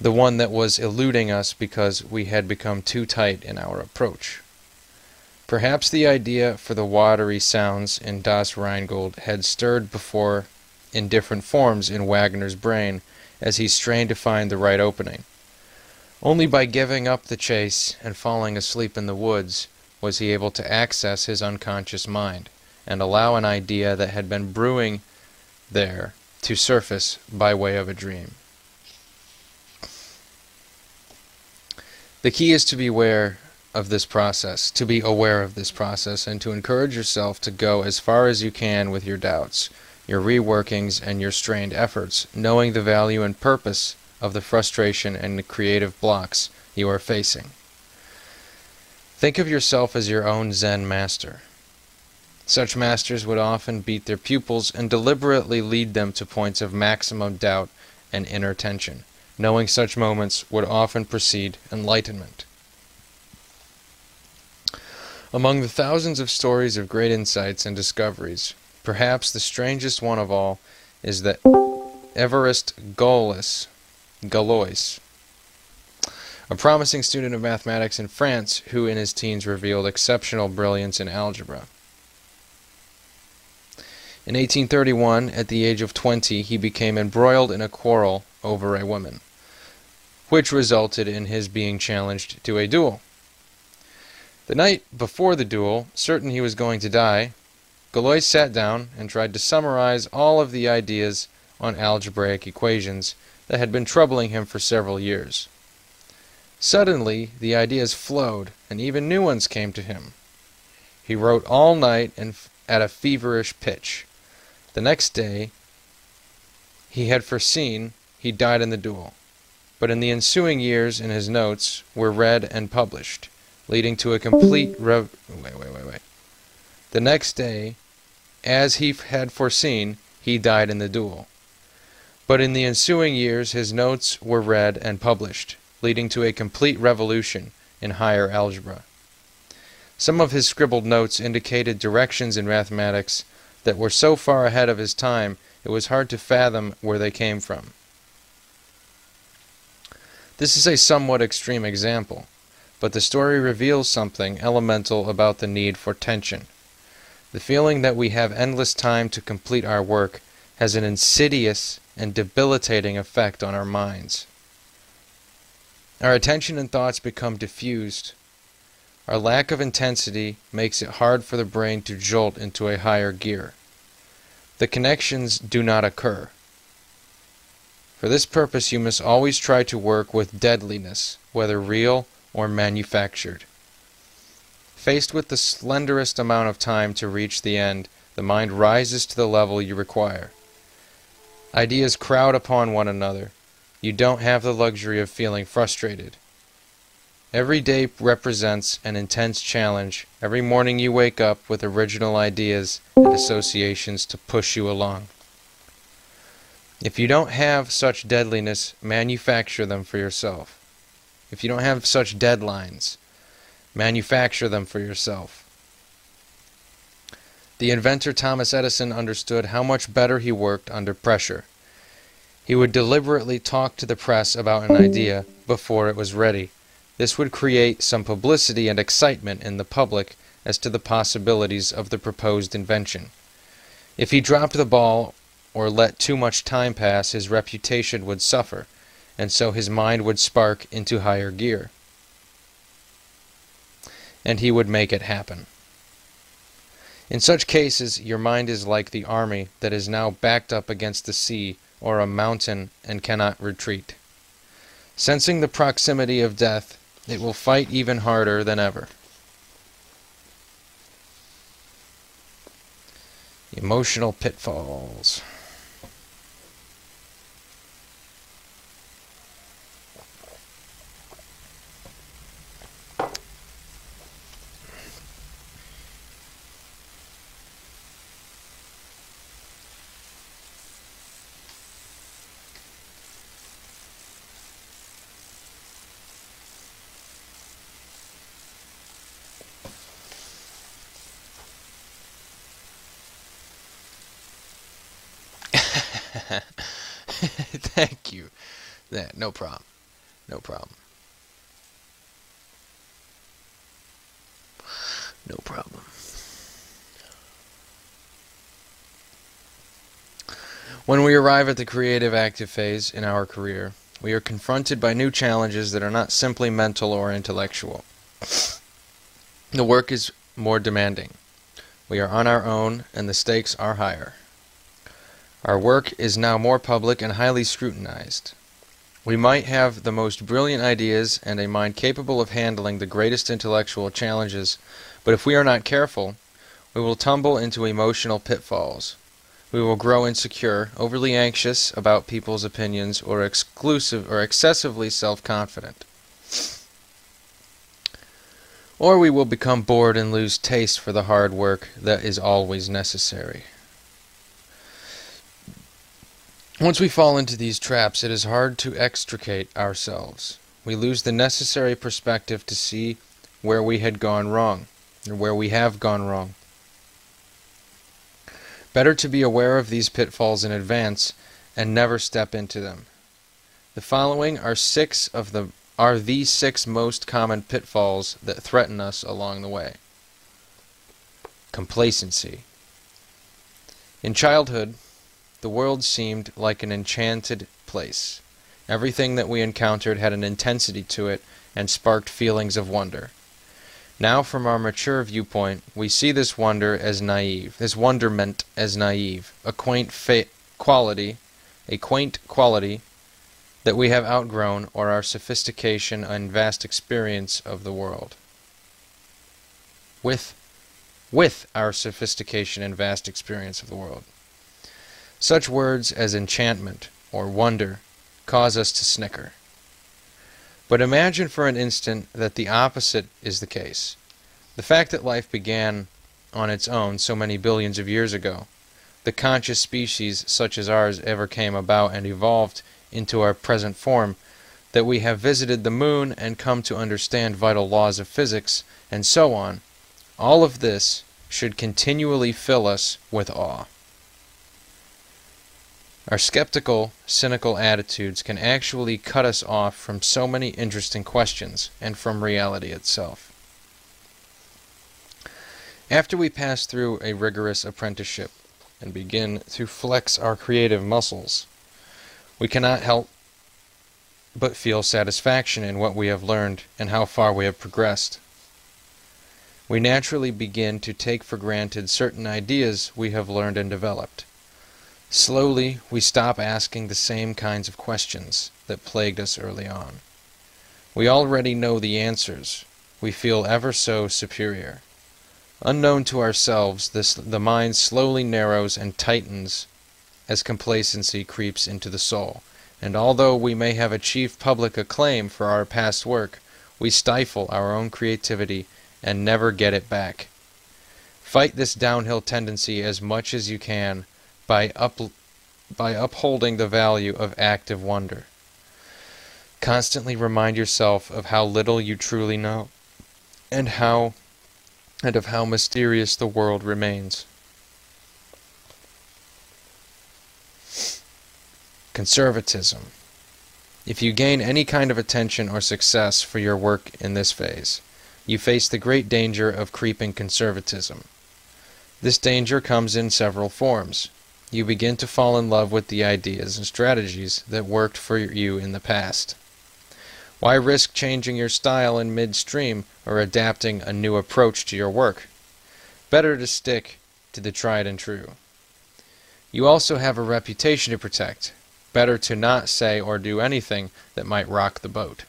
the one that was eluding us because we had become too tight in our approach. Perhaps the idea for the watery sounds in Das Rheingold had stirred before in different forms in Wagner's brain as he strained to find the right opening. Only by giving up the chase and falling asleep in the woods was he able to access his unconscious mind and allow an idea that had been brewing there to surface by way of a dream. The key is to be aware of this process, and to encourage yourself to go as far as you can with your doubts, your reworkings, and your strained efforts, knowing the value and purpose of the frustration and the creative blocks you are facing. Think of yourself as your own Zen master. Such masters would often beat their pupils and deliberately lead them to points of maximum doubt and inner tension, knowing such moments would often precede enlightenment. Among the thousands of stories of great insights and discoveries, perhaps the strangest one of all is that Évariste Galois, a promising student of mathematics in France who in his teens revealed exceptional brilliance in algebra. In 1831, at the age of 20, he became embroiled in a quarrel over a woman, which resulted in his being challenged to a duel. The night before the duel, certain he was going to die, Galois sat down and tried to summarize all of the ideas on algebraic equations that had been troubling him for several years. Suddenly, the ideas flowed, and even new ones came to him. He wrote all night and at a feverish pitch. The next day, he had foreseen he died in the duel, but in the ensuing years in his notes were read and published, leading to a complete The next day, as he had foreseen, he died in the duel. But in the ensuing years his notes were read and published, leading to a complete revolution in higher algebra. Some of his scribbled notes indicated directions in mathematics that were so far ahead of his time it was hard to fathom where they came from. This is a somewhat extreme example, but the story reveals something elemental about the need for tension. The feeling that we have endless time to complete our work has an insidious and debilitating effect on our minds. Our attention and thoughts become diffused. Our lack of intensity makes it hard for the brain to jolt into a higher gear. The connections do not occur. For this purpose you must always try to work with deadliness, whether real or manufactured. Faced with the slenderest amount of time to reach the end, the mind rises to the level you require. Ideas crowd upon one another. You don't have the luxury of feeling frustrated. Every day represents an intense challenge. Every morning you wake up with original ideas and associations to push you along. If you don't have such deadliness, manufacture them for yourself. If you don't have such deadlines, manufacture them for yourself. The inventor Thomas Edison understood how much better he worked under pressure. He would deliberately talk to the press about an idea before it was ready. This would create some publicity and excitement in the public as to the possibilities of the proposed invention. If he dropped the ball or let too much time pass, his reputation would suffer, and so his mind would spark into higher gear. And he would make it happen. In such cases, your mind is like the army that is now backed up against the sea or a mountain and cannot retreat. Sensing the proximity of death, it will fight even harder than ever. Emotional pitfalls. Thank you. No problem. No problem. No problem. When we arrive at the creative active phase in our career, we are confronted by new challenges that are not simply mental or intellectual. The work is more demanding. We are on our own, and the stakes are higher. Our work is now more public and highly scrutinized. We might have the most brilliant ideas and a mind capable of handling the greatest intellectual challenges, but if we are not careful, we will tumble into emotional pitfalls. We will grow insecure, overly anxious about people's opinions, or excessively self-confident. Or we will become bored and lose taste for the hard work that is always necessary. Once we fall into these traps, it is hard to extricate ourselves. We lose the necessary perspective to see where we had gone wrong, or where we have gone wrong. Better to be aware of these pitfalls in advance and never step into them. The following are the 6 most common pitfalls that threaten us along the way. Complacency. In childhood, the world seemed like an enchanted place. Everything that we encountered had an intensity to it and sparked feelings of wonder. Now, from our mature viewpoint, we see this wonderment as naive, a quaint quality that we have outgrown, or our sophistication and vast experience of the world. With our sophistication and vast experience of the world. Such words as enchantment or wonder cause us to snicker. But imagine for an instant that the opposite is the case. The fact that life began on its own so many billions of years ago, the conscious species such as ours ever came about and evolved into our present form, that we have visited the moon and come to understand vital laws of physics, and so on, all of this should continually fill us with awe. Our skeptical, cynical attitudes can actually cut us off from so many interesting questions and from reality itself. After we pass through a rigorous apprenticeship and begin to flex our creative muscles, we cannot help but feel satisfaction in what we have learned and how far we have progressed. We naturally begin to take for granted certain ideas we have learned and developed. Slowly, we stop asking the same kinds of questions that plagued us early on. We already know the answers. We feel ever so superior. Unknown to ourselves, the mind slowly narrows and tightens as complacency creeps into the soul. And although we may have achieved public acclaim for our past work, we stifle our own creativity and never get it back. Fight this downhill tendency as much as you can by upholding the value of active wonder. Constantly remind yourself of how little you truly know, and of how mysterious the world remains. Conservatism. If you gain any kind of attention or success for your work in this phase, you face the great danger of creeping conservatism. This danger comes in several forms. You begin to fall in love with the ideas and strategies that worked for you in the past. Why risk changing your style in midstream or adapting a new approach to your work? Better to stick to the tried and true. You also have a reputation to protect. Better to not say or do anything that might rock the boat.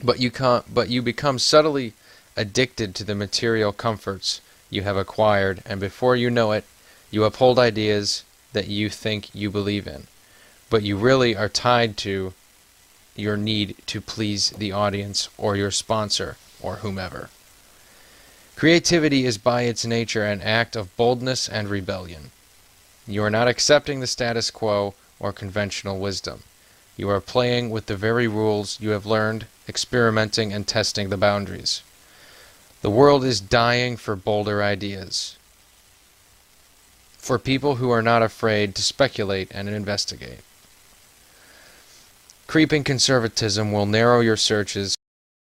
But you become subtly addicted to the material comforts you have acquired, and before you know it, you uphold ideas that you think you believe in, but you really are tied to your need to please the audience or your sponsor or whomever. Creativity is by its nature an act of boldness and rebellion. You are not accepting the status quo or conventional wisdom. You are playing with the very rules you have learned, experimenting and testing the boundaries. The world is dying for bolder ideas, for people who are not afraid to speculate and investigate. Creeping conservatism will narrow your searches